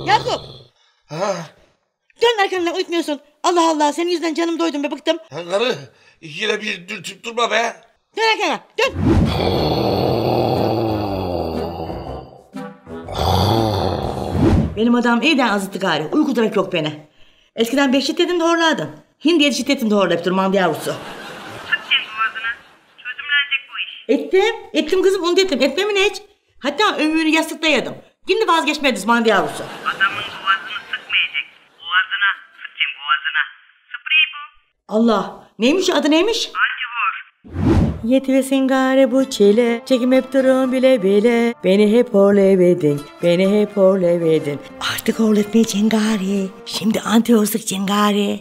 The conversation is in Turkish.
Yakup! Dön arkandan uyutmuyorsun. Allah Allah, senin yüzünden canım doydum be, bıktım. Karı yine bir dürtüp durma be. Dön arkana, dön. Benim adam iyiden azıttı gari. Uykudurak yok beni. Eskiden 5 şiddetinde horlardın. Hindi 7 şiddetinde horlayıp durmam yavrusu. Sıkacağım boğazına. Çözümlenecek bu iş. Ettim kızım, onu da ettim. Etme mi ne hiç? Hatta ömrünü yastıkta yedim. Şimdi vazgeçmedi mandi yavrusu. Adamın boğazını sıkmayacak. Boğazına sıkacağım, boğazına. Sprey bu. Allah, neymiş adı, neymiş? Antihor. Yetivesin gari bu çile, çekim hep durun bile bile. Beni hep horlevedin, beni hep horlevedin. Artık horletmeyeceksin gari, şimdi anti sıkacaksın gari.